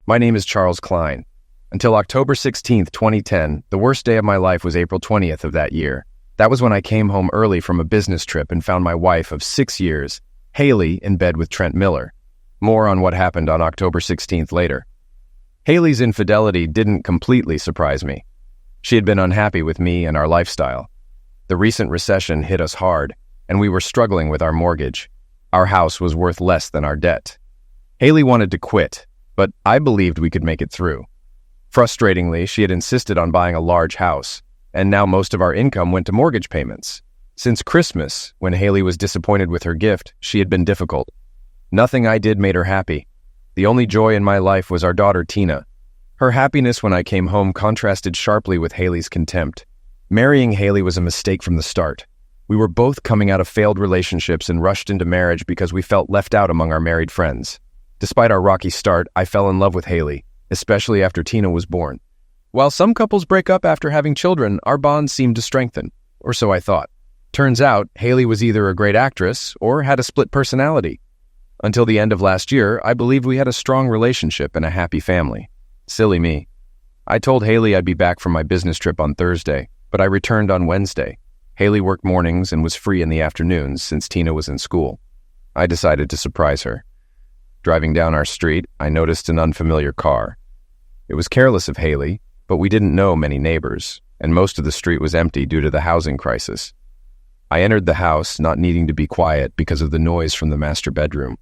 My name is Charles Klein. Until October 16th, 2010, the worst day of my life was April 20th of that year. That was when I came home early from a business trip and found my wife of 6 years, Haley, in bed with Trent Miller. More on what happened on October 16th later. Haley's infidelity didn't completely surprise me. She had been unhappy with me and our lifestyle. The recent recession hit us hard, and we were struggling with our mortgage. Our house was worth less than our debt. Haley wanted to quit, but I believed we could make it through. Frustratingly, she had insisted on buying a large house, and now most of our income went to mortgage payments. Since Christmas, when Haley was disappointed with her gift, she had been difficult. Nothing I did made her happy. The only joy in my life was our daughter, Tina. Her happiness when I came home contrasted sharply with Haley's contempt. Marrying Haley was a mistake from the start. We were both coming out of failed relationships and rushed into marriage because we felt left out among our married friends. Despite our rocky start, I fell in love with Haley, especially after Tina was born. While some couples break up after having children, our bond seemed to strengthen, or so I thought. Turns out, Haley was either a great actress or had a split personality. Until the end of last year, I believed we had a strong relationship and a happy family. Silly me. I told Haley I'd be back from my business trip on Thursday, but I returned on Wednesday. Haley worked mornings and was free in the afternoons since Tina was in school. I decided to surprise her. Driving down our street, I noticed an unfamiliar car. It was careless of Haley, but we didn't know many neighbors, and most of the street was empty due to the housing crisis. I entered the house, not needing to be quiet because of the noise from the master bedroom.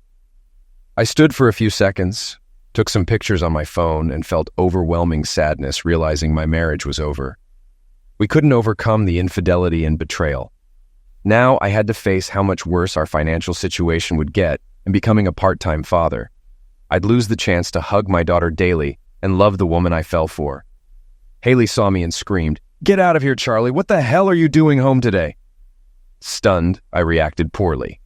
I stood for a few seconds, took some pictures on my phone, and felt overwhelming sadness realizing my marriage was over. We couldn't overcome the infidelity and betrayal. Now I had to face how much worse our financial situation would get and becoming a part-time father. I'd lose the chance to hug my daughter daily and love the woman I fell for. Haley saw me and screamed, "Get out of here, Charlie! What the hell are you doing home today?" Stunned, I reacted poorly.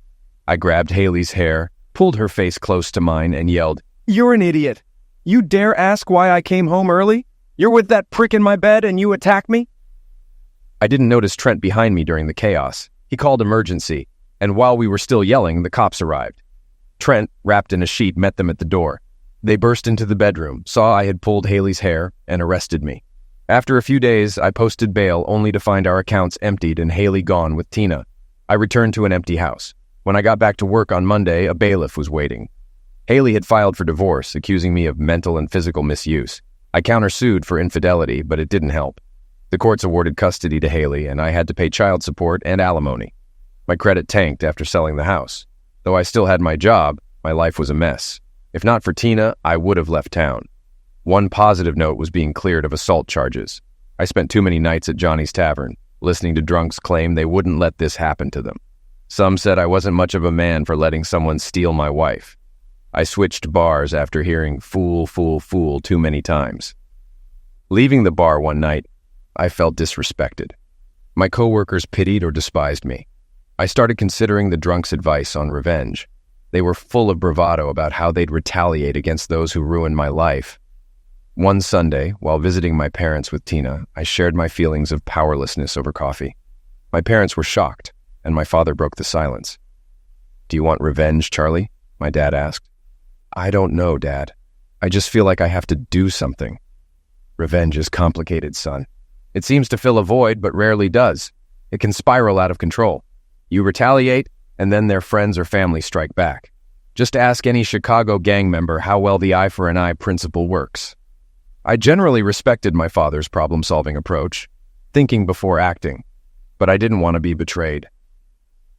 I grabbed Haley's hair, pulled her face close to mine, and yelled, "You're an idiot! You dare ask why I came home early? You're with that prick in my bed and you attack me?" I didn't notice Trent behind me during the chaos. He called emergency, and while we were still yelling, the cops arrived. Trent, wrapped in a sheet, met them at the door. They burst into the bedroom, saw I had pulled Haley's hair, and arrested me. After a few days, I posted bail only to find our accounts emptied and Haley gone with Tina. I returned to an empty house. When I got back to work on Monday, a bailiff was waiting. Haley had filed for divorce, accusing me of mental and physical misuse. I countersued for infidelity, but it didn't help. The courts awarded custody to Haley, and I had to pay child support and alimony. My credit tanked after selling the house. Though I still had my job, my life was a mess. If not for Tina, I would have left town. One positive note was being cleared of assault charges. I spent too many nights at Johnny's Tavern, listening to drunks claim they wouldn't let this happen to them. Some said I wasn't much of a man for letting someone steal my wife. I switched bars after hearing "fool, fool, fool" too many times. Leaving the bar one night, I felt disrespected. My coworkers pitied or despised me. I started considering the drunks' advice on revenge. They were full of bravado about how they'd retaliate against those who ruined my life. One Sunday, while visiting my parents with Tina, I shared my feelings of powerlessness over coffee. My parents were shocked, and my father broke the silence. "Do you want revenge, Charlie?" my dad asked. "I don't know, Dad. I just feel like I have to do something." "Revenge is complicated, son. It seems to fill a void, but rarely does. It can spiral out of control. You retaliate, and then their friends or family strike back. Just ask any Chicago gang member how well the eye for an eye principle works." I generally respected my father's problem-solving approach, thinking before acting, but I didn't want to be betrayed.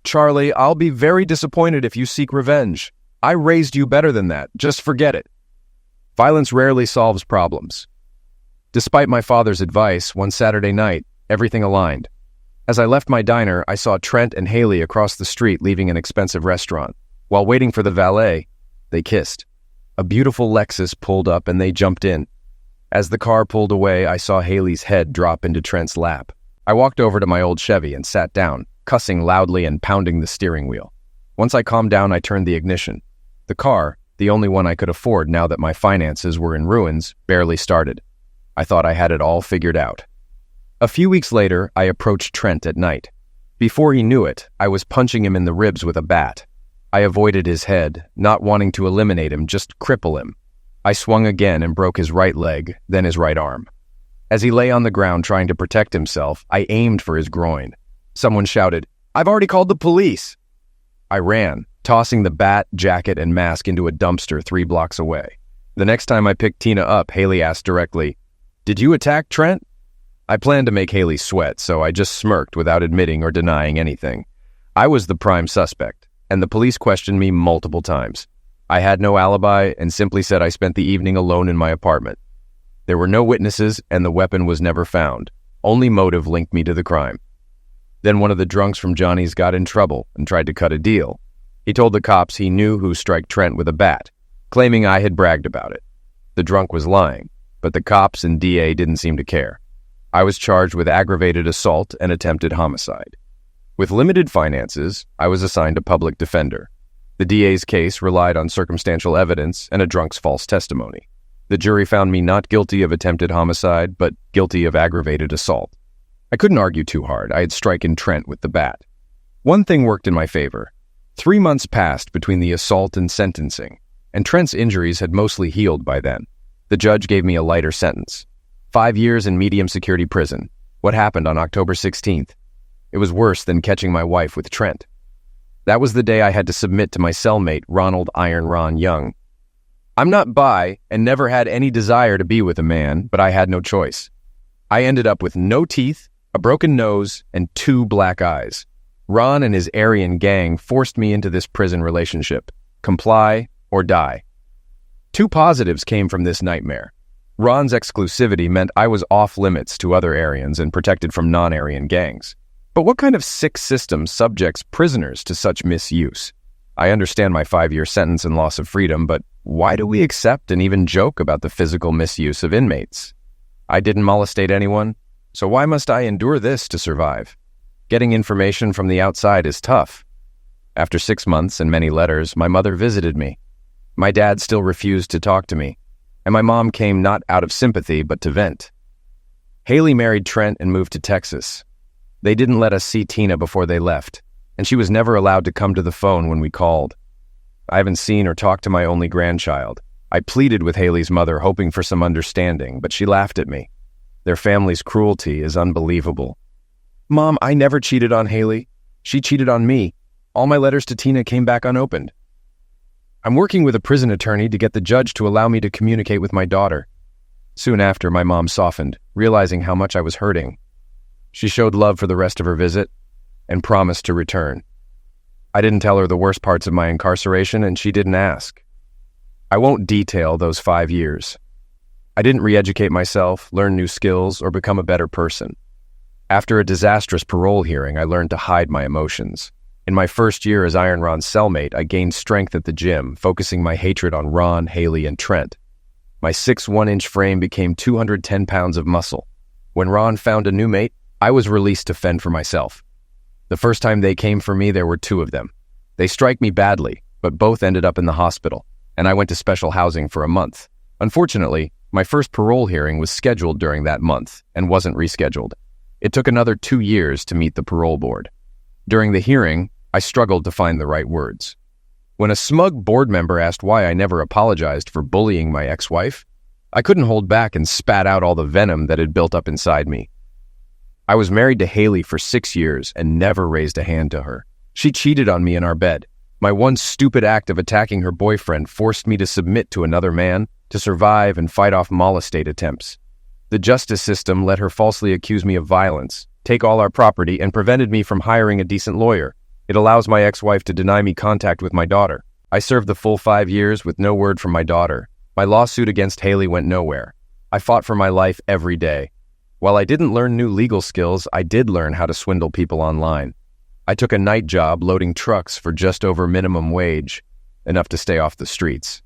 "Charlie, I'll be very disappointed if you seek revenge. I raised you better than that. Just forget it." Violence rarely solves problems. Despite my father's advice, one Saturday night, everything aligned. As I left my diner, I saw Trent and Haley across the street leaving an expensive restaurant. While waiting for the valet, they kissed. A beautiful Lexus pulled up and they jumped in. As the car pulled away, I saw Haley's head drop into Trent's lap. I walked over to my old Chevy and sat down, cussing loudly and pounding the steering wheel. Once I calmed down, I turned the ignition. The car, the only one I could afford now that my finances were in ruins, barely started. I thought I had it all figured out. A few weeks later, I approached Trent at night. Before he knew it, I was punching him in the ribs with a bat. I avoided his head, not wanting to eliminate him, just cripple him. I swung again and broke his right leg, then his right arm. As he lay on the ground trying to protect himself, I aimed for his groin. Someone shouted, "I've already called the police!" I ran, tossing the bat, jacket, and mask into a dumpster 3 blocks away. The next time I picked Tina up, Haley asked directly, "Did you attack Trent?" I planned to make Haley sweat, so I just smirked without admitting or denying anything. I was the prime suspect, and the police questioned me multiple times. I had no alibi and simply said I spent the evening alone in my apartment. There were no witnesses, and the weapon was never found. Only motive linked me to the crime. Then one of the drunks from Johnny's got in trouble and tried to cut a deal. He told the cops he knew who struck Trent with a bat, claiming I had bragged about it. The drunk was lying, but the cops and DA didn't seem to care. I was charged with aggravated assault and attempted homicide. With limited finances, I was assigned a public defender. The DA's case relied on circumstantial evidence and a drunk's false testimony. The jury found me not guilty of attempted homicide, but guilty of aggravated assault. I couldn't argue too hard. I had stricken Trent with the bat. One thing worked in my favor. 3 months passed between the assault and sentencing, and Trent's injuries had mostly healed by then. The judge gave me a lighter sentence. 5 years in medium security prison. What happened on October 16th? It was worse than catching my wife with Trent. That was the day I had to submit to my cellmate, Ronald Iron Ron Young. I'm not bi and never had any desire to be with a man, but I had no choice. I ended up with no teeth, a broken nose, and 2 black eyes. Ron and his Aryan gang forced me into this prison relationship. Comply or die. 2 positives came from this nightmare. Ron's exclusivity meant I was off limits to other Aryans and protected from non-Aryan gangs. But what kind of sick system subjects prisoners to such misuse? I understand my 5-year sentence and loss of freedom, but why do we accept and even joke about the physical misuse of inmates? I didn't molestate anyone, so why must I endure this to survive? Getting information from the outside is tough. After 6 months and many letters, my mother visited me. My dad still refused to talk to me, and my mom came not out of sympathy but to vent. Haley married Trent and moved to Texas. They didn't let us see Tina before they left, and she was never allowed to come to the phone when we called. I haven't seen or talked to my only grandchild. I pleaded with Haley's mother, hoping for some understanding, but she laughed at me. Their family's cruelty is unbelievable. Mom, I never cheated on Haley. She cheated on me. All my letters to Tina came back unopened. I'm working with a prison attorney to get the judge to allow me to communicate with my daughter. Soon after, my mom softened, realizing how much I was hurting. She showed love for the rest of her visit and promised to return. I didn't tell her the worst parts of my incarceration, and she didn't ask. I won't detail those 5 years. I didn't re-educate myself, learn new skills, or become a better person. After a disastrous parole hearing, I learned to hide my emotions. In my first year as Iron Ron's cellmate, I gained strength at the gym, focusing my hatred on Ron, Haley, and Trent. My 6'1" frame became 210 pounds of muscle. When Ron found a new mate, I was released to fend for myself. The first time they came for me, there were 2 of them. They strike me badly, but both ended up in the hospital, and I went to special housing for a month. Unfortunately, my first parole hearing was scheduled during that month and wasn't rescheduled. It took another 2 years to meet the parole board. During the hearing, I struggled to find the right words. When a smug board member asked why I never apologized for bullying my ex-wife, I couldn't hold back and spat out all the venom that had built up inside me. I was married to Haley for 6 years and never raised a hand to her. She cheated on me in our bed. My one stupid act of attacking her boyfriend forced me to submit to another man, to survive and fight off molestate attempts. The justice system let her falsely accuse me of violence, take all our property, and prevented me from hiring a decent lawyer. It allows my ex-wife to deny me contact with my daughter. I served the full 5 years with no word from my daughter. My lawsuit against Haley went nowhere. I fought for my life every day. While I didn't learn new legal skills, I did learn how to swindle people online. I took a night job loading trucks for just over minimum wage, enough to stay off the streets.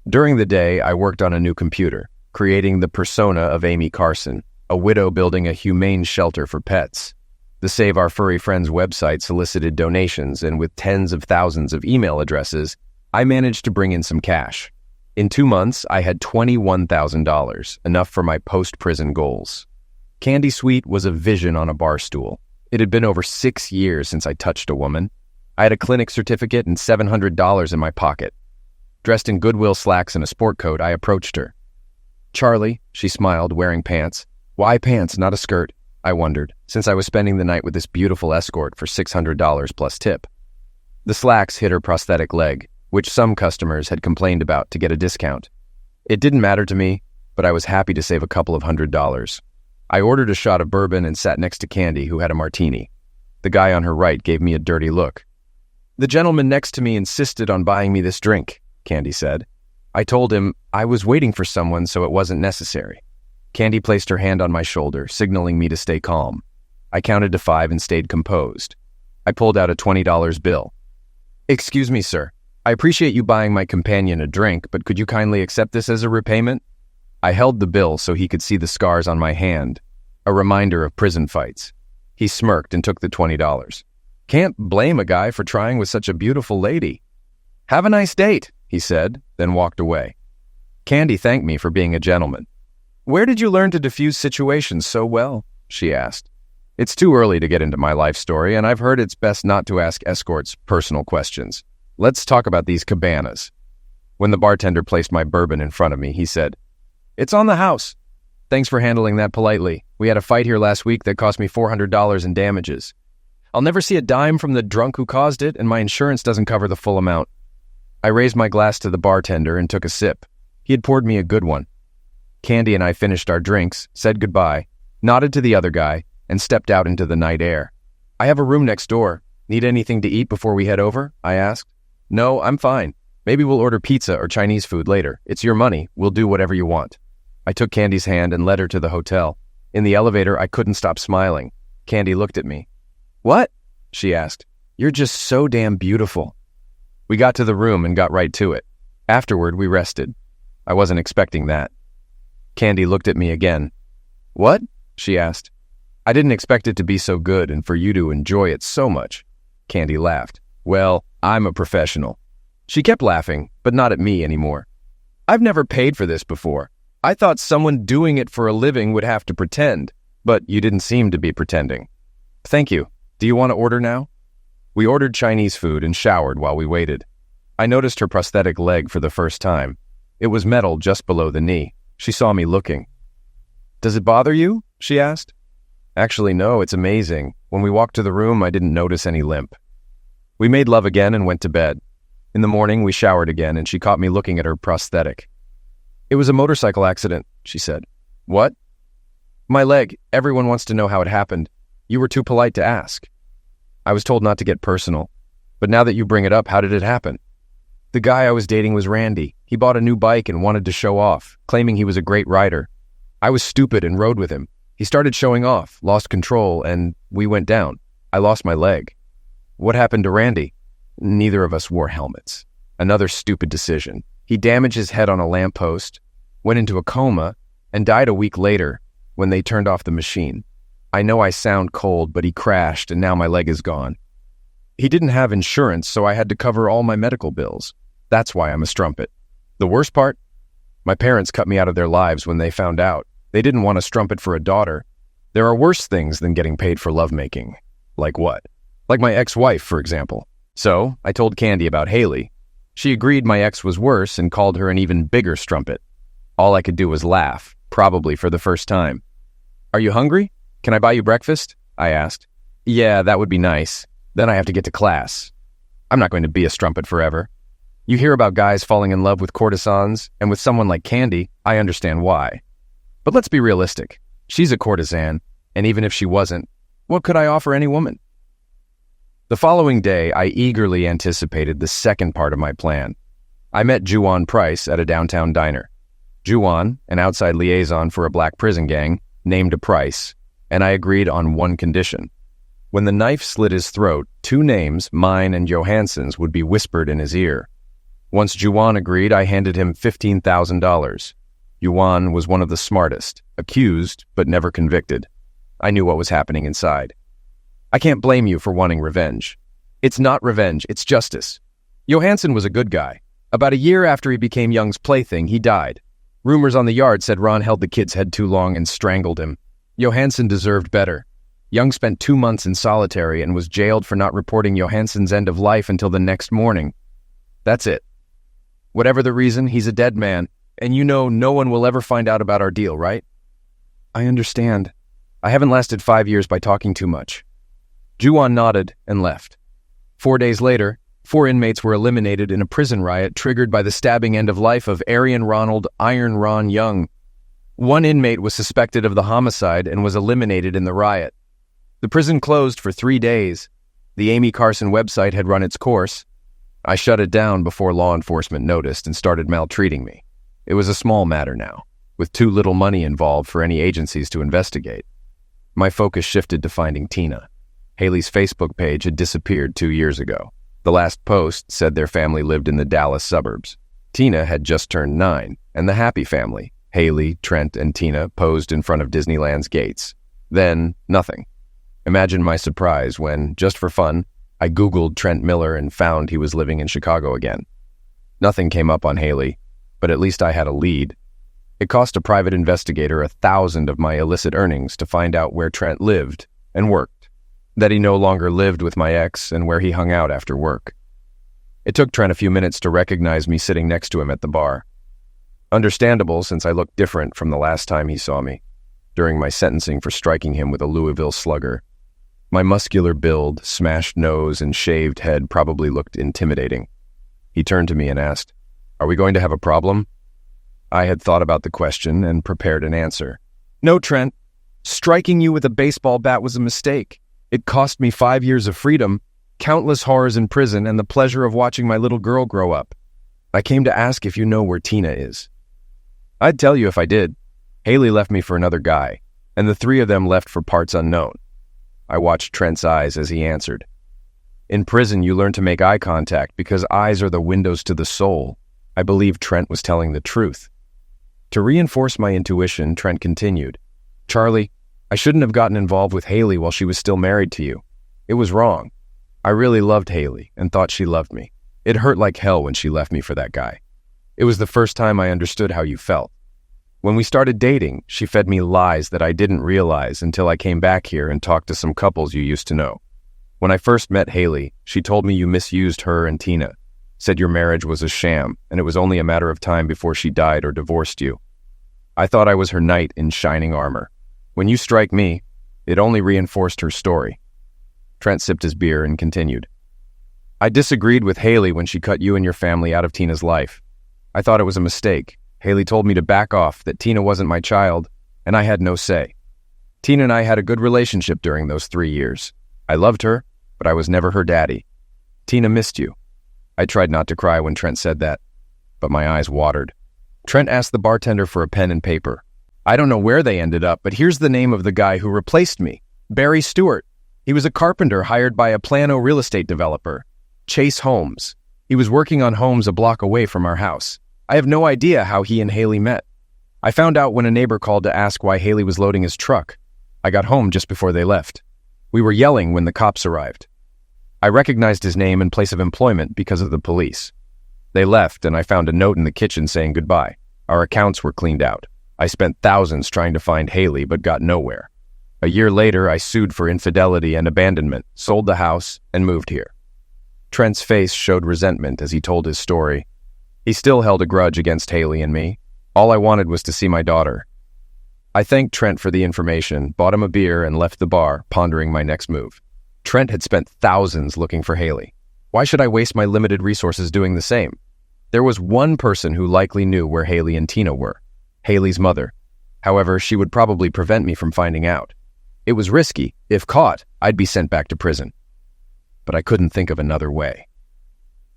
During the day, I worked on a new computer, creating the persona of Amy Carson, a widow building a humane shelter for pets. The Save Our Furry Friends website solicited donations, and with tens of thousands of email addresses, I managed to bring in some cash. In 2 months, I had $21,000, enough for my post-prison goals. Candy Sweet was a vision on a bar stool. It had been over 6 years since I touched a woman. I had a clinic certificate and $700 in my pocket. Dressed in Goodwill slacks and a sport coat, I approached her. "Charlie," she smiled, wearing pants. "Why pants, not a skirt?" I wondered, since I was spending the night with this beautiful escort for $600 plus tip. The slacks hit her prosthetic leg, which some customers had complained about to get a discount. It didn't matter to me, but I was happy to save a couple of $100. I ordered a shot of bourbon and sat next to Candy, who had a martini. The guy on her right gave me a dirty look. "The gentleman next to me insisted on buying me this drink," Candy said. I told him I was waiting for someone, so it wasn't necessary. Candy placed her hand on my shoulder, signaling me to stay calm. I counted to 5 and stayed composed. I pulled out a $20 bill. "Excuse me, sir. I appreciate you buying my companion a drink, but could you kindly accept this as a repayment?" I held the bill so he could see the scars on my hand, a reminder of prison fights. He smirked and took the $20. "Can't blame a guy for trying with such a beautiful lady." "Have a nice date," he said, then walked away. Candy thanked me for being a gentleman. "Where did you learn to diffuse situations so well?" she asked. It's too early to get into my life story, and I've heard it's best not to ask escorts personal questions. Let's talk about these cabanas. When the bartender placed my bourbon in front of me, he said, "It's on the house. Thanks for handling that politely. We had a fight here last week that cost me $400 in damages. I'll never see a dime from the drunk who caused it, and my insurance doesn't cover the full amount." I raised my glass to the bartender and took a sip. He had poured me a good one. Candy and I finished our drinks, said goodbye, nodded to the other guy, and stepped out into the night air. "I have a room next door. Need anything to eat before we head over?" I asked. "No, I'm fine. Maybe we'll order pizza or Chinese food later. It's your money. We'll do whatever you want." I took Candy's hand and led her to the hotel. In the elevator, I couldn't stop smiling. Candy looked at me. "What?" she asked. "You're just so damn beautiful." We got to the room and got right to it. Afterward, we rested. I wasn't expecting that. Candy looked at me again. "What?" she asked. "I didn't expect it to be so good and for you to enjoy it so much." Candy laughed. "Well, I'm a professional." She kept laughing, but not at me anymore. "I've never paid for this before. I thought someone doing it for a living would have to pretend, but you didn't seem to be pretending." "Thank you. Do you want to order now?" We ordered Chinese food and showered while we waited. I noticed her prosthetic leg for the first time. It was metal just below the knee. She saw me looking. "Does it bother you?" she asked. "Actually, no, it's amazing. When we walked to the room, I didn't notice any limp." We made love again and went to bed. In the morning, we showered again, and she caught me looking at her prosthetic. "It was a motorcycle accident," she said. "What?" "My leg. Everyone wants to know how it happened. You were too polite to ask." I was told not to get personal. But now that you bring it up, how did it happen? "The guy I was dating was Randy. He bought a new bike and wanted to show off, claiming he was a great rider. I was stupid and rode with him. He started showing off, lost control, and we went down. I lost my leg." "What happened to Randy?" "Neither of us wore helmets. Another stupid decision. He damaged his head on a lamppost, went into a coma, and died a week later when they turned off the machine. I know I sound cold, but he crashed, and now my leg is gone. He didn't have insurance, so I had to cover all my medical bills. That's why I'm a strumpet. The worst part? My parents cut me out of their lives when they found out. They didn't want a strumpet for a daughter. There are worse things than getting paid for lovemaking." "Like what?" "Like my ex-wife, for example." So I told Candy about Haley. She agreed my ex was worse and called her an even bigger strumpet. All I could do was laugh, probably for the first time. "Are you hungry? Can I buy you breakfast?" I asked. "Yeah, that would be nice. Then I have to get to class. I'm not going to be a strumpet forever." You hear about guys falling in love with courtesans, and with someone like Candy, I understand why. But let's be realistic. She's a courtesan, and even if she wasn't, what could I offer any woman? The following day, I eagerly anticipated the second part of my plan. I met Juwan Price at a downtown diner. Juwan, an outside liaison for a black prison gang, named a price, and I agreed on one condition. When the knife slit his throat, 2 names, mine and Johansson's, would be whispered in his ear. Once Juwan agreed, I handed him $15,000. Juwan was one of the smartest, accused but never convicted. I knew what was happening inside. "I can't blame you for wanting revenge." "It's not revenge, it's justice. Johansson was a good guy. About a year after he became Young's plaything, he died. Rumors on the yard said Ron held the kid's head too long and strangled him. Johansson deserved better. Young spent 2 months in solitary and was jailed for not reporting Johansson's end of life until the next morning. That's it." Whatever the reason, he's a dead man, and you know no one will ever find out about our deal, right? I understand. I haven't lasted 5 years by talking too much. Juan nodded and left. 4 days later, 4 inmates were eliminated in a prison riot triggered by the stabbing end of life of Arian Ronald Iron Ron Young. 1 inmate was suspected of the homicide and was eliminated in the riot. The prison closed for 3 days. The Amy Carson website had run its course. I shut it down before law enforcement noticed and started maltreating me. It was a small matter now, with too little money involved for any agencies to investigate. My focus shifted to finding Tina. Haley's Facebook page had disappeared 2 years ago. The last post said their family lived in the Dallas suburbs. Tina had just turned 9, and the Happy family, Haley, Trent, and Tina, posed in front of Disneyland's gates. Then, nothing. Imagine my surprise when, just for fun, I Googled Trent Miller and found he was living in Chicago again. Nothing came up on Haley, but at least I had a lead. It cost a private investigator 1,000 of my illicit earnings to find out where Trent lived and worked, that he no longer lived with my ex and where he hung out after work. It took Trent a few minutes to recognize me sitting next to him at the bar. Understandable, since I looked different from the last time he saw me, during my sentencing for striking him with a Louisville slugger. My muscular build, smashed nose, and shaved head probably looked intimidating. He turned to me and asked, "Are we going to have a problem?" I had thought about the question and prepared an answer. "No, Trent. Striking you with a baseball bat was a mistake. It cost me 5 years of freedom, countless horrors in prison, and the pleasure of watching my little girl grow up. I came to ask if you know where Tina is." "I'd tell you if I did. Haley left me for another guy, and the 3 of them left for parts unknown." I watched Trent's eyes as he answered. "In prison, you learn to make eye contact because eyes are the windows to the soul." I believed Trent was telling the truth. To reinforce my intuition, Trent continued, "Charlie, I shouldn't have gotten involved with Haley while she was still married to you. It was wrong. I really loved Haley and thought she loved me. It hurt like hell when she left me for that guy. It was the first time I understood how you felt. When we started dating, she fed me lies that I didn't realize until I came back here and talked to some couples you used to know. When I first met Haley, she told me you misused her and Tina, said your marriage was a sham, and it was only a matter of time before she died or divorced you. I thought I was her knight in shining armor. When you strike me, it only reinforced her story." Trent sipped his beer and continued, "I disagreed with Haley when she cut you and your family out of Tina's life. I thought it was a mistake. Haley told me to back off, that Tina wasn't my child, and I had no say. Tina and I had a good relationship during those 3 years. I loved her, but I was never her daddy. Tina missed you." I tried not to cry when Trent said that, but my eyes watered. Trent asked the bartender for a pen and paper. "I don't know where they ended up, but here's the name of the guy who replaced me. Barry Stewart. He was a carpenter hired by a Plano real estate developer, Chase Holmes. He was working on homes a block away from our house. I have no idea how he and Haley met. I found out when a neighbor called to ask why Haley was loading his truck. I got home just before they left. We were yelling when the cops arrived. I recognized his name and place of employment because of the police. They left, and I found a note in the kitchen saying goodbye. Our accounts were cleaned out. I spent thousands trying to find Haley, but got nowhere. A year later, I sued for infidelity and abandonment, sold the house, and moved here." Trent's face showed resentment as he told his story. He still held a grudge against Haley and me. All I wanted was to see my daughter. I thanked Trent for the information, bought him a beer, and left the bar, pondering my next move. Trent had spent thousands looking for Haley. Why should I waste my limited resources doing the same? There was one person who likely knew where Haley and Tina were, Haley's mother. However, she would probably prevent me from finding out. It was risky. If caught, I'd be sent back to prison. But I couldn't think of another way.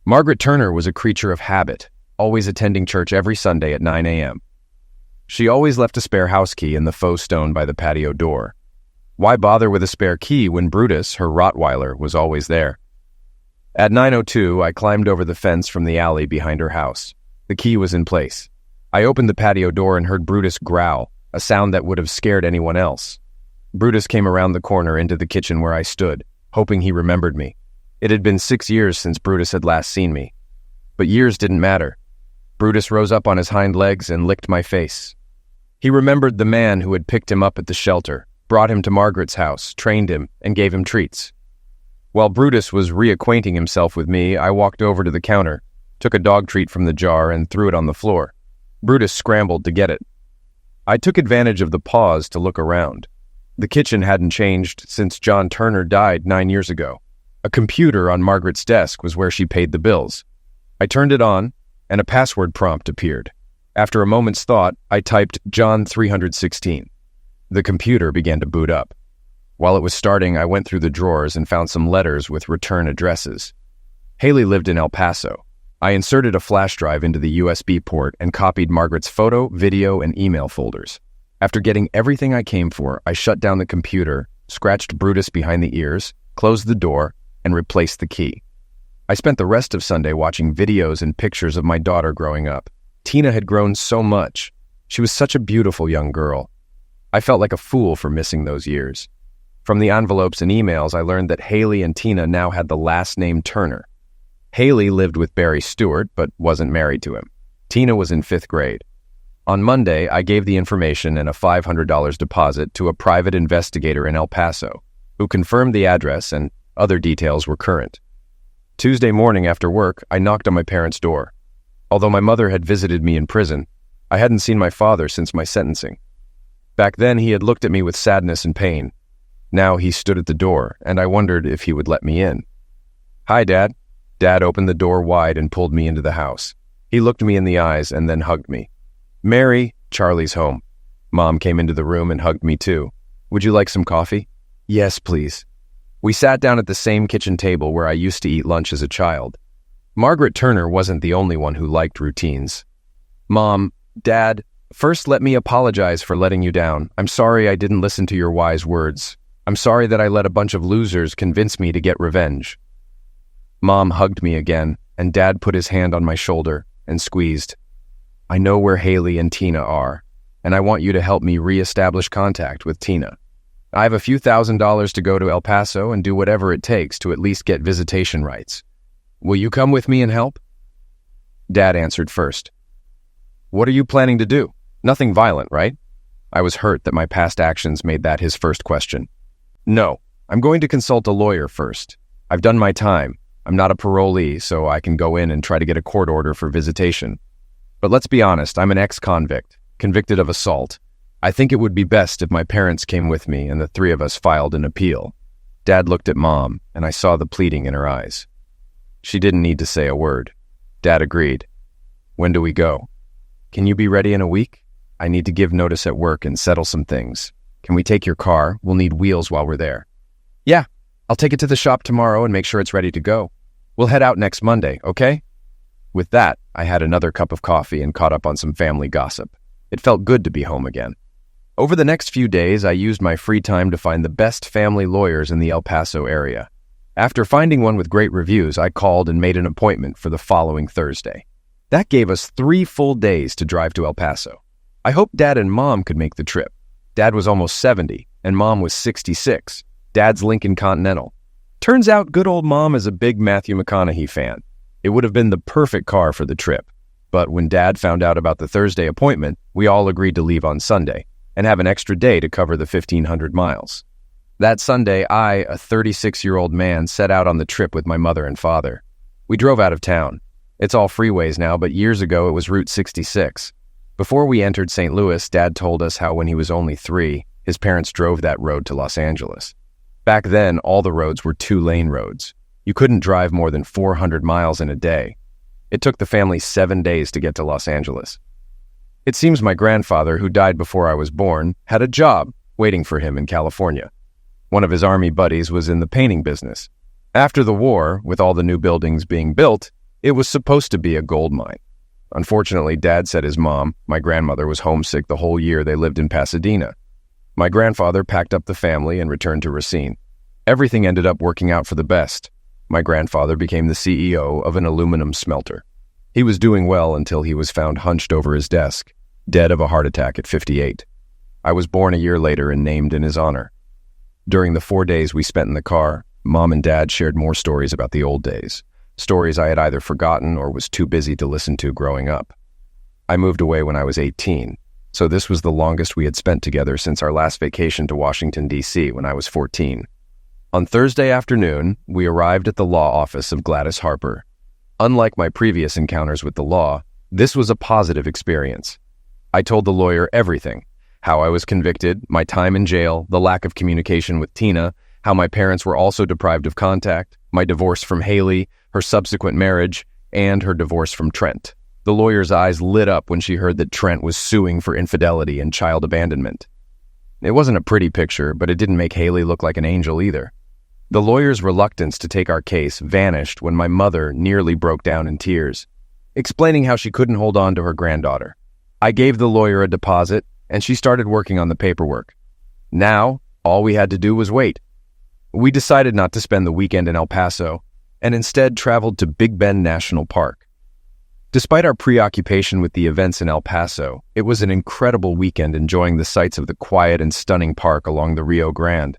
Margaret Turner was a creature of habit, always attending church every Sunday at 9 a.m. She always left a spare house key in the faux stone by the patio door. Why bother with a spare key when Brutus, her Rottweiler, was always there? At 9:02, I climbed over the fence from the alley behind her house. The key was in place. I opened the patio door and heard Brutus growl, a sound that would have scared anyone else. Brutus came around the corner into the kitchen where I stood, hoping he remembered me. It had been 6 years since Brutus had last seen me. But years didn't matter. Brutus rose up on his hind legs and licked my face. He remembered the man who had picked him up at the shelter, brought him to Margaret's house, trained him, and gave him treats. While Brutus was reacquainting himself with me, I walked over to the counter, took a dog treat from the jar, and threw it on the floor. Brutus scrambled to get it. I took advantage of the pause to look around. The kitchen hadn't changed since John Turner died 9 years ago. A computer on Margaret's desk was where she paid the bills. I turned it on, and a password prompt appeared. After a moment's thought, I typed John 316. The computer began to boot up. While it was starting, I went through the drawers and found some letters with return addresses. Haley lived in El Paso. I inserted a flash drive into the USB port and copied Margaret's photo, video, and email folders. After getting everything I came for, I shut down the computer, scratched Brutus behind the ears, closed the door, and replaced the key. I spent the rest of Sunday watching videos and pictures of my daughter growing up. Tina had grown so much. She was such a beautiful young girl. I felt like a fool for missing those years. From the envelopes and emails, I learned that Haley and Tina now had the last name Turner. Haley lived with Barry Stewart, but wasn't married to him. Tina was in 5th grade. On Monday, I gave the information and a $500 deposit to a private investigator in El Paso, who confirmed the address and other details were current. Tuesday morning after work, I knocked on my parents' door. Although my mother had visited me in prison, I hadn't seen my father since my sentencing. Back then, he had looked at me with sadness and pain. Now he stood at the door, and I wondered if he would let me in. "Hi, Dad." Dad opened the door wide and pulled me into the house. He looked me in the eyes and then hugged me. "Mary, Charlie's home." Mom came into the room and hugged me too. "Would you like some coffee?" "Yes, please." We sat down at the same kitchen table where I used to eat lunch as a child. Margaret Turner wasn't the only one who liked routines. "Mom, Dad, first let me apologize for letting you down. I'm sorry I didn't listen to your wise words. I'm sorry that I let a bunch of losers convince me to get revenge." Mom hugged me again, and Dad put his hand on my shoulder and squeezed. "I know where Haley and Tina are, and I want you to help me re-establish contact with Tina. I have a few $1,000s to go to El Paso and do whatever it takes to at least get visitation rights. Will you come with me and help?" Dad answered first. "What are you planning to do? Nothing violent, right?" I was hurt that my past actions made that his first question. "No, I'm going to consult a lawyer first. I've done my time. I'm not a parolee, so I can go in and try to get a court order for visitation. But let's be honest, I'm an ex-convict, convicted of assault. I think it would be best if my parents came with me and the three of us filed an appeal." Dad looked at Mom, and I saw the pleading in her eyes. She didn't need to say a word. Dad agreed. "When do we go?" "Can you be ready in a week? I need to give notice at work and settle some things. Can we take your car? We'll need wheels while we're there." "Yeah, I'll take it to the shop tomorrow and make sure it's ready to go. We'll head out next Monday, okay?" With that, I had another cup of coffee and caught up on some family gossip. It felt good to be home again. Over the next few days, I used my free time to find the best family lawyers in the El Paso area. After finding one with great reviews, I called and made an appointment for the following Thursday. That gave us 3 full days to drive to El Paso. I hoped Dad and Mom could make the trip. Dad was almost 70, and Mom was 66. Dad's Lincoln Continental. Turns out good old Mom is a big Matthew McConaughey fan. It would have been the perfect car for the trip. But when Dad found out about the Thursday appointment, we all agreed to leave on Sunday and have an extra day to cover the 1,500 miles. That Sunday, I, a 36-year-old man, set out on the trip with my mother and father. We drove out of town. It's all freeways now, but years ago it was Route 66. Before we entered St. Louis, Dad told us how when he was only 3, his parents drove that road to Los Angeles. Back then, all the roads were 2-lane roads. You couldn't drive more than 400 miles in a day. It took the family 7 days to get to Los Angeles. It seems my grandfather, who died before I was born, had a job waiting for him in California. One of his army buddies was in the painting business. After the war, with all the new buildings being built, it was supposed to be a gold mine. Unfortunately, Dad said his mom, my grandmother, was homesick the whole year they lived in Pasadena. My grandfather packed up the family and returned to Racine. Everything ended up working out for the best. My grandfather became the CEO of an aluminum smelter. He was doing well until he was found hunched over his desk, dead of a heart attack at 58. I was born a year later and named in his honor. During the 4 days we spent in the car, Mom and Dad shared more stories about the old days, stories I had either forgotten or was too busy to listen to growing up. I moved away when I was 18, so this was the longest we had spent together since our last vacation to Washington, D.C. when I was 14. On Thursday afternoon, we arrived at the law office of Gladys Harper. Unlike my previous encounters with the law, this was a positive experience. I told the lawyer everything: how I was convicted, my time in jail, the lack of communication with Tina, how my parents were also deprived of contact, my divorce from Haley, her subsequent marriage, and her divorce from Trent. The lawyer's eyes lit up when she heard that Trent was suing for infidelity and child abandonment. It wasn't a pretty picture, but it didn't make Haley look like an angel either. The lawyer's reluctance to take our case vanished when my mother nearly broke down in tears, explaining how she couldn't hold on to her granddaughter. I gave the lawyer a deposit, and she started working on the paperwork. Now, all we had to do was wait. We decided not to spend the weekend in El Paso, and instead traveled to Big Bend National Park. Despite our preoccupation with the events in El Paso, it was an incredible weekend enjoying the sights of the quiet and stunning park along the Rio Grande.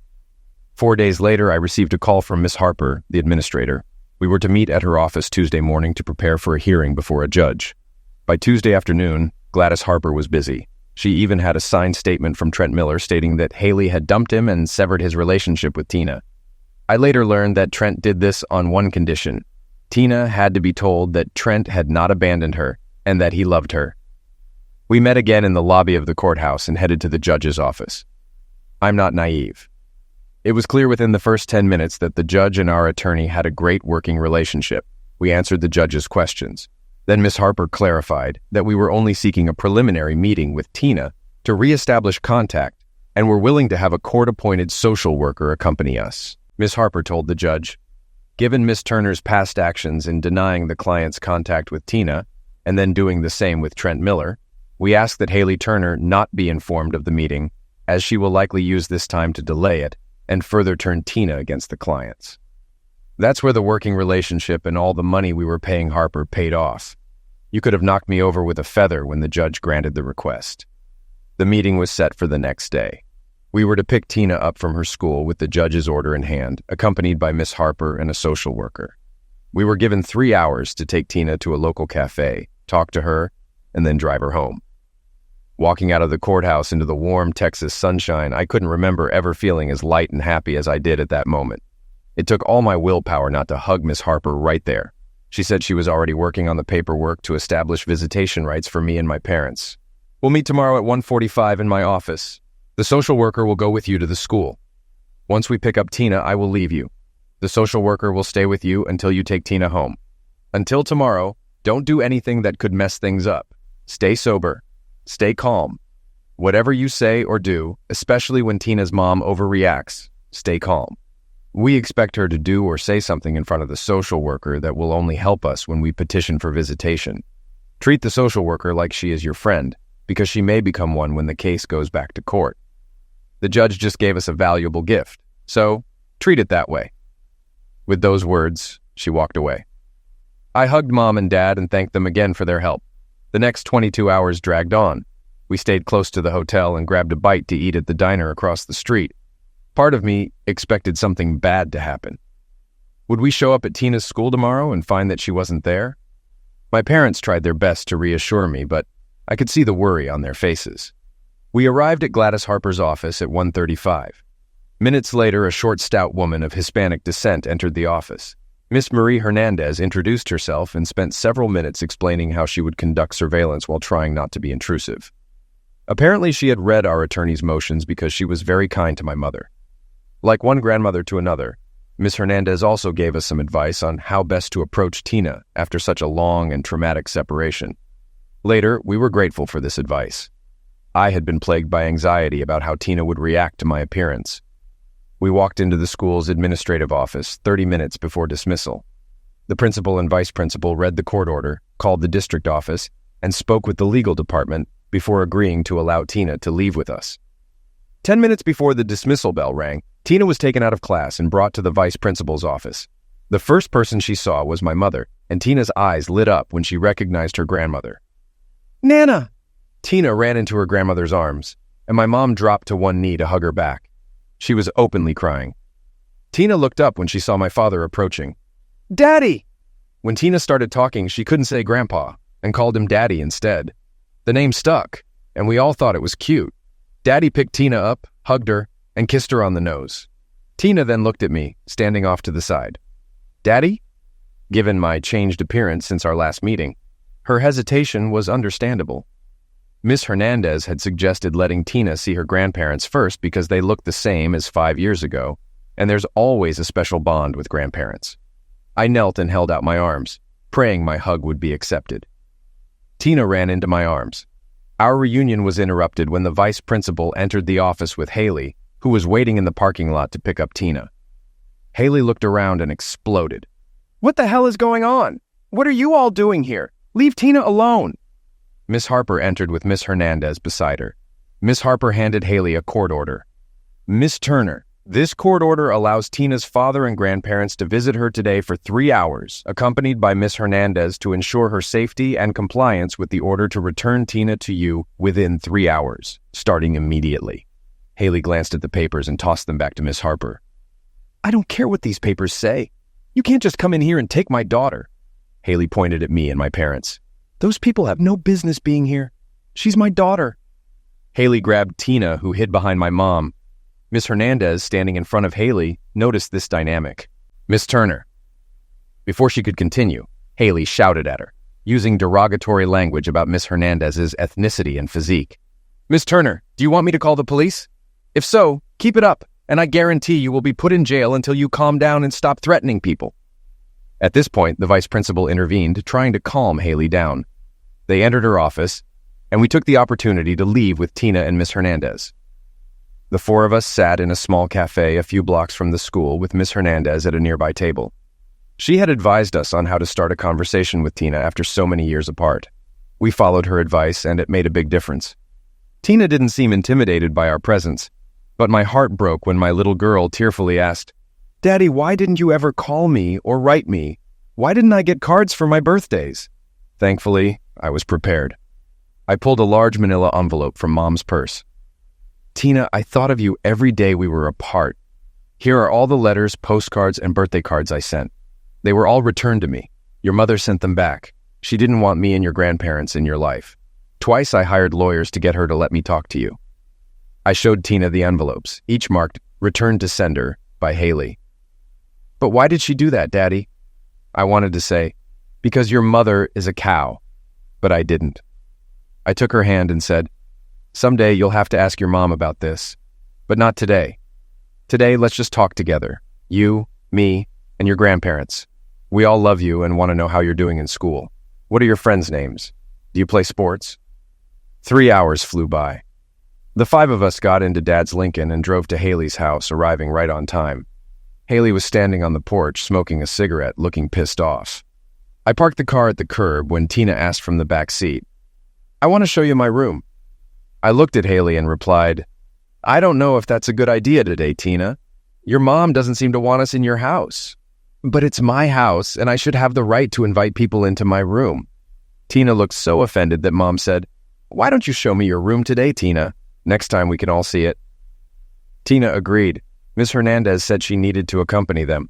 4 days later, I received a call from Miss Harper, the administrator. We were to meet at her office Tuesday morning to prepare for a hearing before a judge. By Tuesday afternoon, Gladys Harper was busy. She even had a signed statement from Trent Miller stating that Haley had dumped him and severed his relationship with Tina. I later learned that Trent did this on one condition: Tina had to be told that Trent had not abandoned her and that he loved her. We met again in the lobby of the courthouse and headed to the judge's office. I'm not naive. It was clear within the first 10 minutes that the judge and our attorney had a great working relationship. We answered the judge's questions. Then Miss Harper clarified that we were only seeking a preliminary meeting with Tina to reestablish contact and were willing to have a court-appointed social worker accompany us. Miss Harper told the judge, "Given Miss Turner's past actions in denying the client's contact with Tina and then doing the same with Trent Miller, we ask that Haley Turner not be informed of the meeting, as she will likely use this time to delay it and further turn Tina against the clients." That's where the working relationship and all the money we were paying Harper paid off. You could have knocked me over with a feather when the judge granted the request. The meeting was set for the next day. We were to pick Tina up from her school with the judge's order in hand, accompanied by Miss Harper and a social worker. We were given 3 hours to take Tina to a local cafe, talk to her, and then drive her home. Walking out of the courthouse into the warm Texas sunshine, I couldn't remember ever feeling as light and happy as I did at that moment. It took all my willpower not to hug Miss Harper right there. She said she was already working on the paperwork to establish visitation rights for me and my parents. "We'll meet tomorrow at 1:45 in my office. The social worker will go with you to the school. Once we pick up Tina, I will leave you. The social worker will stay with you until you take Tina home. Until tomorrow, don't do anything that could mess things up. Stay sober. Stay calm. Whatever you say or do, especially when Tina's mom overreacts, stay calm. We expect her to do or say something in front of the social worker that will only help us when we petition for visitation. Treat the social worker like she is your friend, because she may become one when the case goes back to court. The judge just gave us a valuable gift, so treat it that way." With those words, she walked away. I hugged Mom and Dad and thanked them again for their help. The next 22 hours dragged on. We stayed close to the hotel and grabbed a bite to eat at the diner across the street. Part of me expected something bad to happen. Would we show up at Tina's school tomorrow and find that she wasn't there? My parents tried their best to reassure me, but I could see the worry on their faces. We arrived at Gladys Harper's office at 1:35. Minutes later, a short, stout woman of Hispanic descent entered the office. Miss Marie Hernandez introduced herself and spent several minutes explaining how she would conduct surveillance while trying not to be intrusive. Apparently, she had read our attorney's motions because she was very kind to my mother. Like one grandmother to another, Miss Hernandez also gave us some advice on how best to approach Tina after such a long and traumatic separation. Later, we were grateful for this advice. I had been plagued by anxiety about how Tina would react to my appearance. We walked into the school's administrative office 30 minutes before dismissal. The principal and vice principal read the court order, called the district office, and spoke with the legal department before agreeing to allow Tina to leave with us. 10 minutes before the dismissal bell rang, Tina was taken out of class and brought to the vice principal's office. The first person she saw was my mother, and Tina's eyes lit up when she recognized her grandmother. "Nana!" Tina ran into her grandmother's arms, and my mom dropped to one knee to hug her back. She was openly crying. Tina looked up when she saw my father approaching. "Daddy!" When Tina started talking, she couldn't say Grandpa and called him Daddy instead. The name stuck, and we all thought it was cute. Daddy picked Tina up, hugged her, and kissed her on the nose. Tina then looked at me, standing off to the side. "Daddy?" given my changed appearance since our last meeting. Her hesitation was understandable. Miss Hernandez had suggested letting Tina see her grandparents first because they looked the same as 5 years ago, and there's always a special bond with grandparents. I knelt and held out my arms, praying my hug would be accepted. Tina ran into my arms. Our reunion was interrupted when the vice principal entered the office with Haley, who was waiting in the parking lot to pick up Tina. Haley looked around and exploded. "What the hell is going on? What are you all doing here? Leave Tina alone!" Miss Harper entered with Miss Hernandez beside her. Miss Harper handed Haley a court order. "Miss Turner, this court order allows Tina's father and grandparents to visit her today for 3 hours, accompanied by Miss Hernandez to ensure her safety and compliance with the order to return Tina to you within 3 hours, starting immediately." Haley glanced at the papers and tossed them back to Miss Harper. "I don't care what these papers say. You can't just come in here and take my daughter." Haley pointed at me and my parents. "Those people have no business being here. She's my daughter." Haley grabbed Tina, who hid behind my mom. Miss Hernandez, standing in front of Haley, noticed this dynamic. "Miss Turner." Before she could continue, Haley shouted at her, using derogatory language about Miss Hernandez's ethnicity and physique. "Miss Turner, do you want me to call the police? If so, keep it up, and I guarantee you will be put in jail until you calm down and stop threatening people." At this point, the vice principal intervened, trying to calm Haley down. They entered her office, and we took the opportunity to leave with Tina and Miss Hernandez. The 4 of us sat in a small cafe a few blocks from the school with Miss Hernandez at a nearby table. She had advised us on how to start a conversation with Tina after so many years apart. We followed her advice, and it made a big difference. Tina didn't seem intimidated by our presence, but my heart broke when my little girl tearfully asked, "Daddy, why didn't you ever call me or write me? Why didn't I get cards for my birthdays?" Thankfully, I was prepared. I pulled a large manila envelope from Mom's purse. "Tina, I thought of you every day we were apart. Here are all the letters, postcards, and birthday cards I sent. They were all returned to me. Your mother sent them back. She didn't want me and your grandparents in your life. Twice I hired lawyers to get her to let me talk to you." I showed Tina the envelopes, each marked "Returned to Sender" by Haley. "But why did she do that, Daddy?" I wanted to say, "Because your mother is a cow," but I didn't. I took her hand and said, "Someday you'll have to ask your mom about this, but not today. Today, let's just talk together. You, me, and your grandparents. We all love you and want to know how you're doing in school. What are your friends' names? Do you play sports?" 3 hours flew by. The 5 of us got into Dad's Lincoln and drove to Haley's house, arriving right on time. Haley was standing on the porch, smoking a cigarette, looking pissed off. I parked the car at the curb when Tina asked from the back seat, "I want to show you my room." I looked at Haley and replied, "I don't know if that's a good idea today, Tina. Your mom doesn't seem to want us in your house." "But it's my house, and I should have the right to invite people into my room." Tina looked so offended that Mom said, "Why don't you show me your room today, Tina? Next time we can all see it." Tina agreed. Miss Hernandez said she needed to accompany them.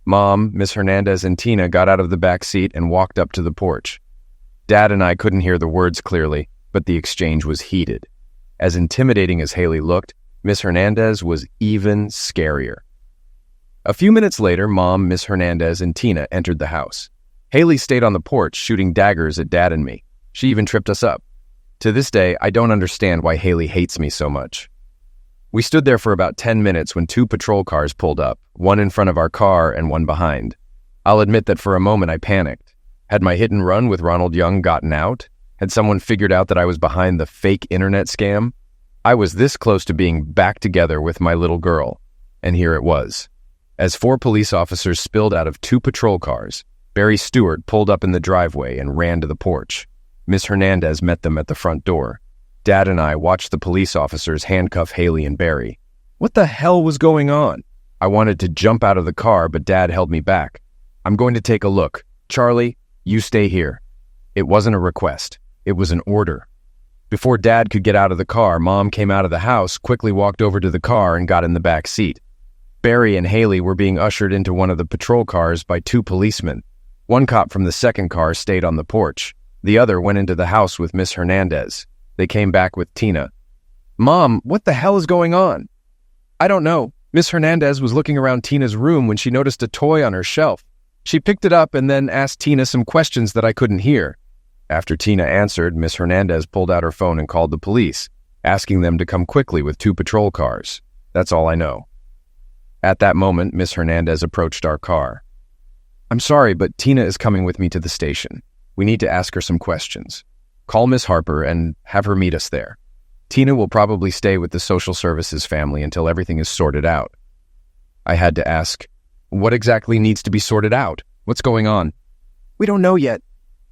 Mom, Miss Hernandez, and Tina got out of the back seat and walked up to the porch. Dad and I couldn't hear the words clearly, but the exchange was heated. As intimidating as Haley looked, Miss Hernandez was even scarier. A few minutes later, Mom, Miss Hernandez, and Tina entered the house. Haley stayed on the porch, shooting daggers at Dad and me. She even tripped us up. To this day, I don't understand why Haley hates me so much. We stood there for about 10 minutes when 2 patrol cars pulled up, one in front of our car and one behind. I'll admit that for a moment I panicked. Had my hit and run with Ronald Young gotten out? Had someone figured out that I was behind the fake internet scam? I was this close to being back together with my little girl, and here it was. As 4 police officers spilled out of 2 patrol cars, Barry Stewart pulled up in the driveway and ran to the porch. Miss Hernandez met them at the front door. Dad and I watched the police officers handcuff Haley and Barry. What the hell was going on? I wanted to jump out of the car, but Dad held me back. "I'm going to take a look. Charlie, you stay here." It wasn't a request. It was an order. Before Dad could get out of the car, Mom came out of the house, quickly walked over to the car, and got in the back seat. Barry and Haley were being ushered into one of the patrol cars by 2 policemen. One cop from the second car stayed on the porch. The other went into the house with Miss Hernandez. They came back with Tina. "Mom, what the hell is going on?" "I don't know. Miss Hernandez was looking around Tina's room when she noticed a toy on her shelf. She picked it up and then asked Tina some questions that I couldn't hear. After Tina answered, Miss Hernandez pulled out her phone and called the police, asking them to come quickly with 2 patrol cars. That's all I know. At that moment, Miss Hernandez approached our car. "I'm sorry, but Tina is coming with me to the station. We need to ask her some questions. Call Miss Harper and have her meet us there. Tina will probably stay with the social services family until everything is sorted out." I had to ask, "What exactly needs to be sorted out? What's going on?" "We don't know yet.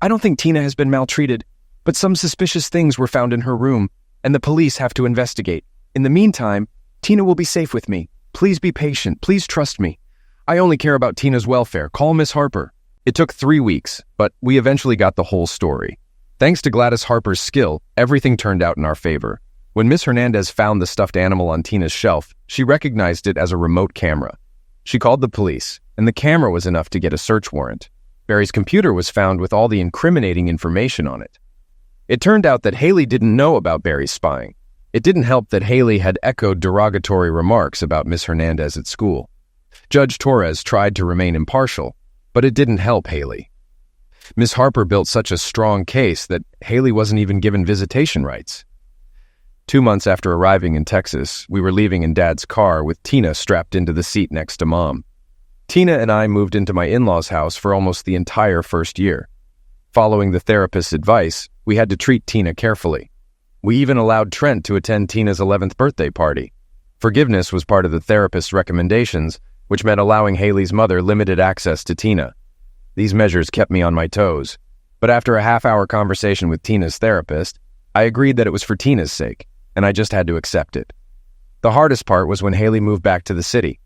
I don't think Tina has been maltreated, but some suspicious things were found in her room, and the police have to investigate. In the meantime, Tina will be safe with me. Please be patient. Please trust me. I only care about Tina's welfare. Call Miss Harper." It took 3 weeks, but we eventually got the whole story. Thanks to Gladys Harper's skill, everything turned out in our favor. When Miss Hernandez found the stuffed animal on Tina's shelf, she recognized it as a remote camera. She called the police, and the camera was enough to get a search warrant. Barry's computer was found with all the incriminating information on it. It turned out that Haley didn't know about Barry's spying. It didn't help that Haley had echoed derogatory remarks about Miss Hernandez at school. Judge Torres tried to remain impartial, but it didn't help Haley. Miss Harper built such a strong case that Haley wasn't even given visitation rights. 2 months after arriving in Texas, we were leaving in Dad's car with Tina strapped into the seat next to Mom. Tina and I moved into my in-laws' house for almost the entire first year. Following the therapist's advice, we had to treat Tina carefully. We even allowed Trent to attend Tina's 11th birthday party. Forgiveness was part of the therapist's recommendations, which meant allowing Haley's mother limited access to Tina. These measures kept me on my toes, but after a half-hour conversation with Tina's therapist, I agreed that it was for Tina's sake, and I just had to accept it. The hardest part was when Haley moved back to the city.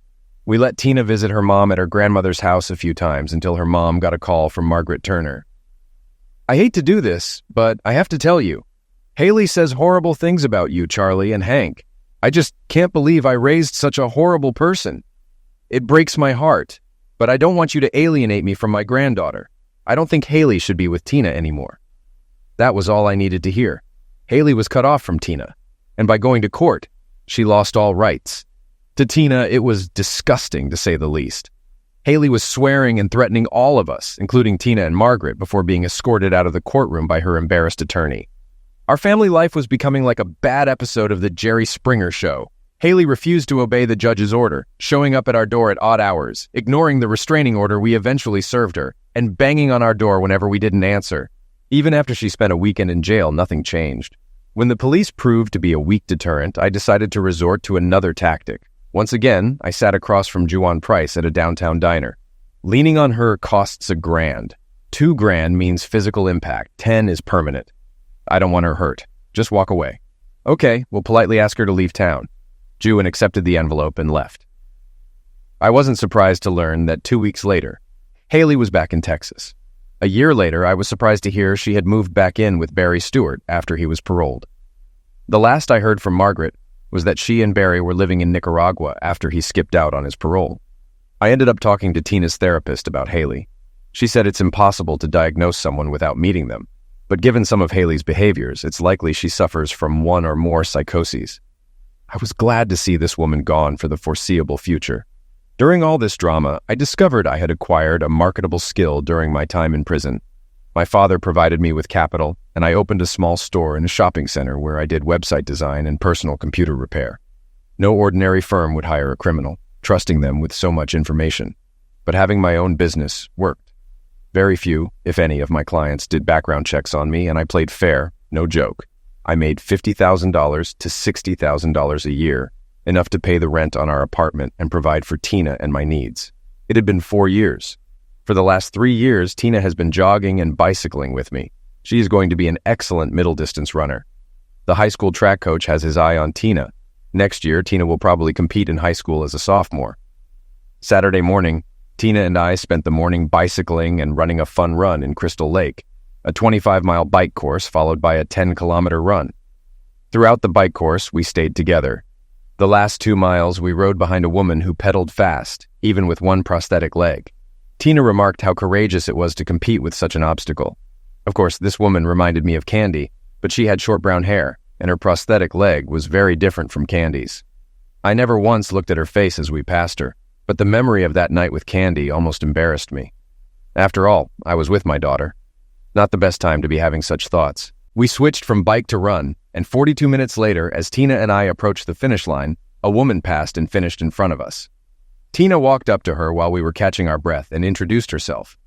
We let Tina visit her mom at her grandmother's house a few times until her mom got a call from Margaret Turner. "I hate to do this, but I have to tell you. Haley says horrible things about you, Charlie, and Hank. I just can't believe I raised such a horrible person. It breaks my heart, but I don't want you to alienate me from my granddaughter. I don't think Haley should be with Tina anymore." That was all I needed to hear. Haley was cut off from Tina, and by going to court, she lost all rights. To Tina, it was disgusting, to say the least. Haley was swearing and threatening all of us, including Tina and Margaret, before being escorted out of the courtroom by her embarrassed attorney. Our family life was becoming like a bad episode of the Jerry Springer Show. Haley refused to obey the judge's order, showing up at our door at odd hours, ignoring the restraining order we eventually served her, and banging on our door whenever we didn't answer. Even after she spent a weekend in jail, nothing changed. When the police proved to be a weak deterrent, I decided to resort to another tactic. Once again, I sat across from Juwan Price at a downtown diner. Leaning on her costs $1,000. $2,000 means physical impact. 10 is permanent. I don't want her hurt. Just walk away. Okay, we'll politely ask her to leave town. Juwan accepted the envelope and left. I wasn't surprised to learn that 2 weeks later, Haley was back in Texas. A year later, I was surprised to hear she had moved back in with Barry Stewart after he was paroled. The last I heard from Margaret was that she and Barry were living in Nicaragua after he skipped out on his parole. I ended up talking to Tina's therapist about Haley. She said it's impossible to diagnose someone without meeting them, but given some of Haley's behaviors, it's likely she suffers from one or more psychoses. I was glad to see this woman gone for the foreseeable future. During all this drama, I discovered I had acquired a marketable skill during my time in prison. My father provided me with capital, and I opened a small store in a shopping center where I did website design and personal computer repair. No ordinary firm would hire a criminal, trusting them with so much information. But having my own business worked. Very few, if any, of my clients did background checks on me, and I played fair, no joke. I made $50,000 to $60,000 a year, enough to pay the rent on our apartment and provide for Tina and my needs. It had been 4 years. For the last 3 years, Tina has been jogging and bicycling with me. She is going to be an excellent middle-distance runner. The high school track coach has his eye on Tina. Next year, Tina will probably compete in high school as a sophomore. Saturday morning, Tina and I spent the morning bicycling and running a fun run in Crystal Lake, a 25-mile bike course followed by a 10-kilometer run. Throughout the bike course, we stayed together. The last 2 miles, we rode behind a woman who pedaled fast, even with one prosthetic leg. Tina remarked how courageous it was to compete with such an obstacle. Of course, this woman reminded me of Candy, but she had short brown hair, and her prosthetic leg was very different from Candy's. I never once looked at her face as we passed her, but the memory of that night with Candy almost embarrassed me. After all, I was with my daughter. Not the best time to be having such thoughts. We switched from bike to run, and 42 minutes later, as Tina and I approached the finish line, a woman passed and finished in front of us. Tina walked up to her while we were catching our breath and introduced herself.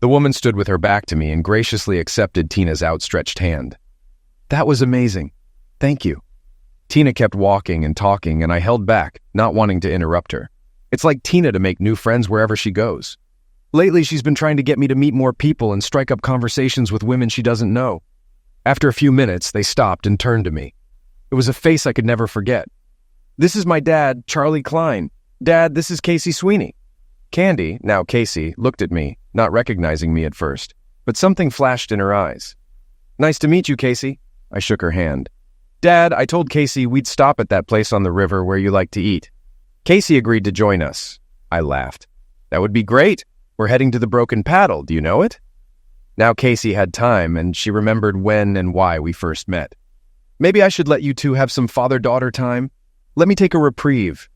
The woman stood with her back to me and graciously accepted Tina's outstretched hand. That was amazing. Thank you. Tina kept walking and talking, and I held back, not wanting to interrupt her. It's like Tina to make new friends wherever she goes. Lately, she's been trying to get me to meet more people and strike up conversations with women she doesn't know. After a few minutes, they stopped and turned to me. It was a face I could never forget. This is my dad, Charlie Klein. Dad, this is Casey Sweeney. Candy, now Casey, looked at me, not recognizing me at first, but something flashed in her eyes. Nice to meet you, Casey. I shook her hand. Dad, I told Casey we'd stop at that place on the river where you like to eat. Casey agreed to join us. I laughed. That would be great. We're heading to the Broken Paddle. Do you know it? Now Casey had time, and she remembered when and why we first met. Maybe I should let you two have some father-daughter time. Let me take a reprieve.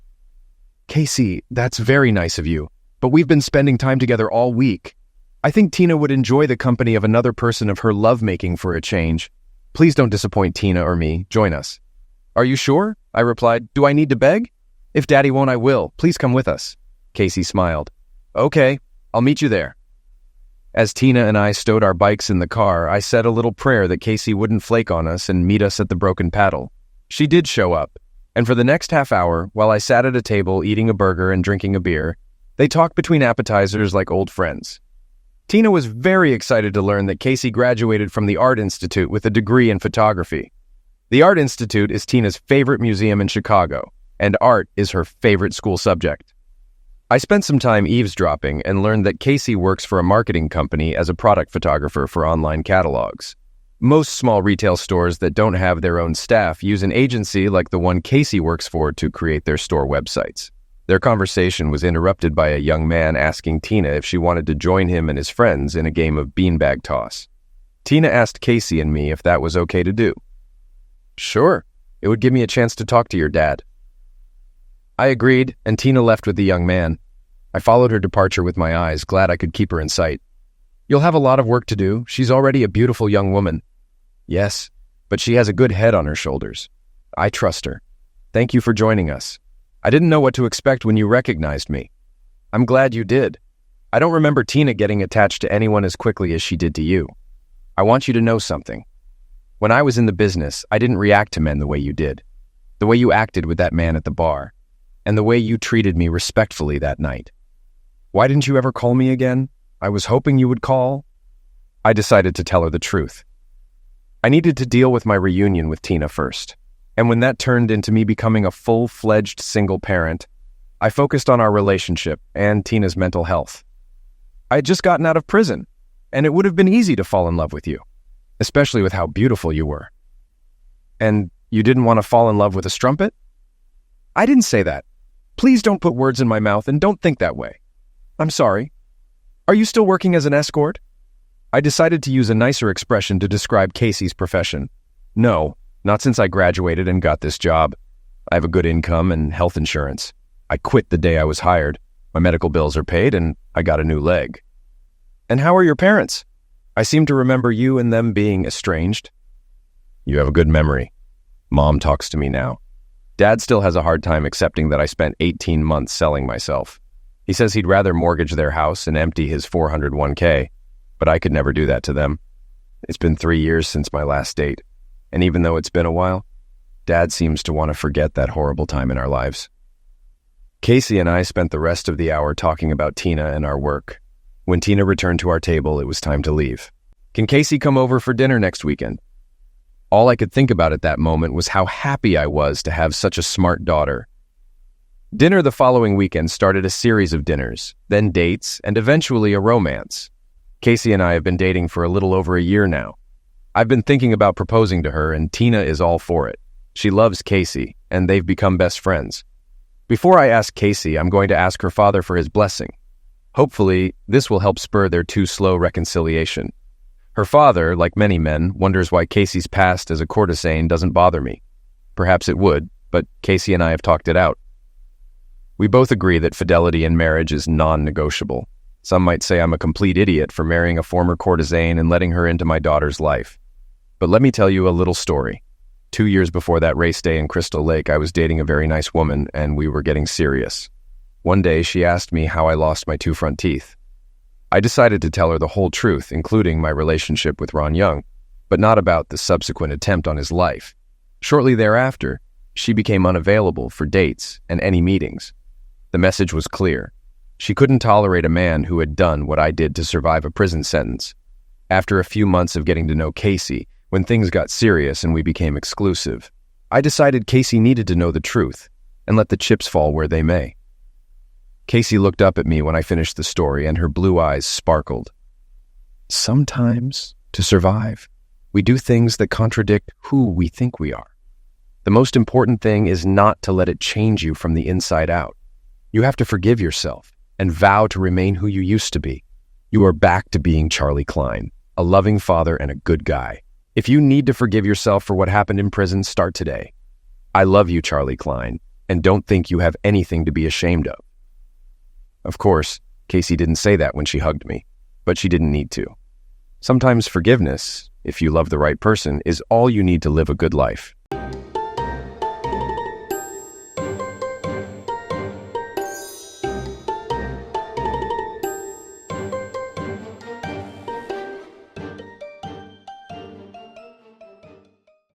Casey, that's very nice of you, but we've been spending time together all week. I think Tina would enjoy the company of another person of her lovemaking for a change. Please don't disappoint Tina or me. Join us. Are you sure? I replied. Do I need to beg? If Daddy won't, I will. Please come with us. Casey smiled. Okay, I'll meet you there. As Tina and I stowed our bikes in the car, I said a little prayer that Casey wouldn't flake on us and meet us at the Broken Paddle. She did show up, and for the next half hour, while I sat at a table eating a burger and drinking a beer, they talked between appetizers like old friends. Tina was very excited to learn that Casey graduated from the Art Institute with a degree in photography. The Art Institute is Tina's favorite museum in Chicago, and art is her favorite school subject. I spent some time eavesdropping and learned that Casey works for a marketing company as a product photographer for online catalogs. Most small retail stores that don't have their own staff use an agency like the one Casey works for to create their store websites. Their conversation was interrupted by a young man asking Tina if she wanted to join him and his friends in a game of beanbag toss. Tina asked Casey and me if that was okay to do. Sure, it would give me a chance to talk to your dad. I agreed, and Tina left with the young man. I followed her departure with my eyes, glad I could keep her in sight. You'll have a lot of work to do. She's already a beautiful young woman. Yes, but she has a good head on her shoulders. I trust her. Thank you for joining us. I didn't know what to expect when you recognized me. I'm glad you did. I don't remember Tina getting attached to anyone as quickly as she did to you. I want you to know something. When I was in the business, I didn't react to men the way you did. The way you acted with that man at the bar. And the way you treated me respectfully that night. Why didn't you ever call me again? I was hoping you would call. I decided to tell her the truth. I needed to deal with my reunion with Tina first. And when that turned into me becoming a full-fledged single parent, I focused on our relationship and Tina's mental health. I had just gotten out of prison, and it would have been easy to fall in love with you, especially with how beautiful you were. And you didn't want to fall in love with a strumpet? I didn't say that. Please don't put words in my mouth and don't think that way. I'm sorry. Are you still working as an escort? I decided to use a nicer expression to describe Casey's profession. No, not since I graduated and got this job. I have a good income and health insurance. I quit the day I was hired. My medical bills are paid and I got a new leg. And how are your parents? I seem to remember you and them being estranged. You have a good memory. Mom talks to me now. Dad still has a hard time accepting that I spent 18 months selling myself. He says he'd rather mortgage their house and empty his 401k, but I could never do that to them. It's been 3 years since my last date, and even though it's been a while, Dad seems to want to forget that horrible time in our lives. Casey and I spent the rest of the hour talking about Tina and our work. When Tina returned to our table, it was time to leave. Can Casey come over for dinner next weekend? All I could think about at that moment was how happy I was to have such a smart daughter. Dinner the following weekend started a series of dinners, then dates, and eventually a romance. Casey and I have been dating for a little over a year now. I've been thinking about proposing to her, and Tina is all for it. She loves Casey, and they've become best friends. Before I ask Casey, I'm going to ask her father for his blessing. Hopefully, this will help spur their too-slow reconciliation. Her father, like many men, wonders why Casey's past as a courtesan doesn't bother me. Perhaps it would, but Casey and I have talked it out. We both agree that fidelity in marriage is non-negotiable. Some might say I'm a complete idiot for marrying a former courtesan and letting her into my daughter's life. But let me tell you a little story. 2 years before that race day in Crystal Lake, I was dating a very nice woman, and we were getting serious. One day, she asked me how I lost my 2 front teeth. I decided to tell her the whole truth, including my relationship with Ron Young, but not about the subsequent attempt on his life. Shortly thereafter, she became unavailable for dates and any meetings. The message was clear. She couldn't tolerate a man who had done what I did to survive a prison sentence. After a few months of getting to know Casey, when things got serious and we became exclusive, I decided Casey needed to know the truth and let the chips fall where they may. Casey looked up at me when I finished the story, and her blue eyes sparkled. Sometimes, to survive, we do things that contradict who we think we are. The most important thing is not to let it change you from the inside out. You have to forgive yourself and vow to remain who you used to be. You are back to being Charlie Klein, a loving father and a good guy. If you need to forgive yourself for what happened in prison, start today. I love you, Charlie Klein, and don't think you have anything to be ashamed of. Of course, Casey didn't say that when she hugged me, but she didn't need to. Sometimes forgiveness, if you love the right person, is all you need to live a good life.